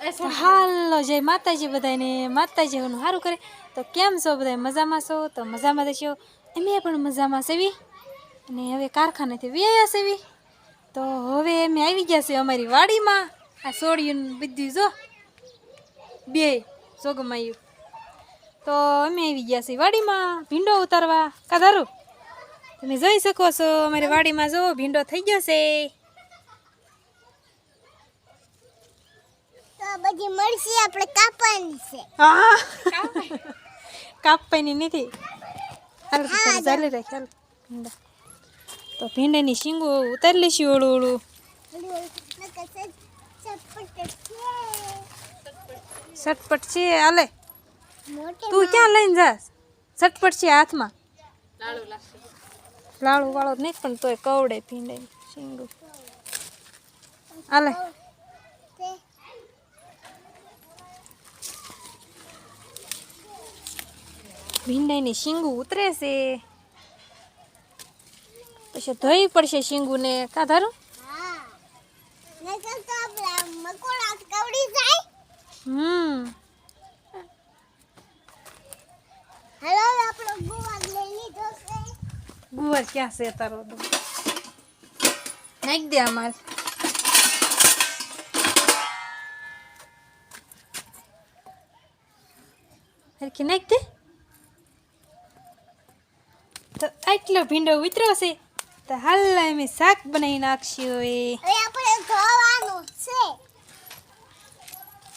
હાલો જય માતાજી બધાને માતાજીનું સારું કરે તો કેમ છો બધા મજામાં છો તો મજામાં દેશો અમે પણ મજામાં સેવી અને હવે કારખાનેથી વ્યાયા સેવી તો હવે અમે આવી ગયા છે અમારી વાડીમાં આ સોડિયું બધું જો બે સોગમાયું તો અમે આવી ગયા છીએ વાડીમાં ભીંડો ઉતારવા કાધારું તમે જોઈ શકો છો અમારી વાડીમાં જો ભીંડો થઈ ગયો છે બધી મરસી આપણે કાપવાની છે હા કાપવાની નથી હાલ ચાલી રાખ હાલ ભીંડા તો ભીંડાની શીંગો ઉતારી લઈશું ઓળું ઓળું સટપટ છે હાલે તું ક્યાં લઈને જાસ સટપટ છે હાથમાં લાડુ વાળો નહીં પણ તોય કવડે ભીંડાની શીંગો હાલે ભીંડાની શીંગું ઉતરે છે પછી ધોઈ પડશે શીંગુને કા ધારું ગુવાર ક્યાં છે તારો નાખ દે અમારે હરખી નાખ દે તો આટલો ભીંડો ઉતર્યો છે તો હાલ અમે શાક બનાવી નાખશું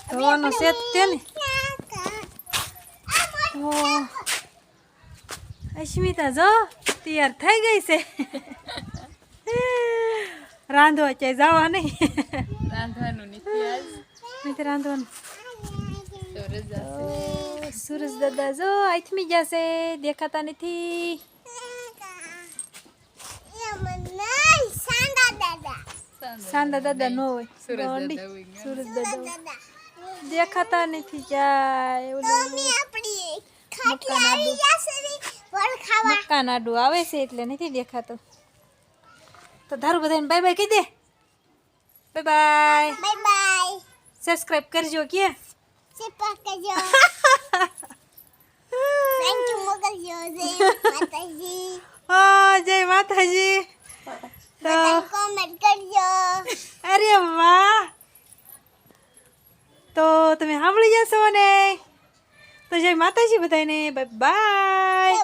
ધોવાનું છે તે ને અસ્મિતા જો તૈયાર થઈ ગઈ છે રાંધવા ક્યાંય જવા નહીં રાંધવાનું નથી રાંધવાનું સુરજ દાદા જો આથમી જશે દેખાતા નથી સાંદા દાદા નો હોય સુરજ દાદા દેખાતા નથી જાય મક્કા નાડુ આવે છે એટલે નથી દેખાતો તો ધારું બધાને બાય બાય કહી દે બાય બાય સબસ્ક્રાઇબ કરજો કે જય માતાજી અરે વાહ તો તમે સાંભળી જશો ને તો જય માતાજી બધાને બાય બાય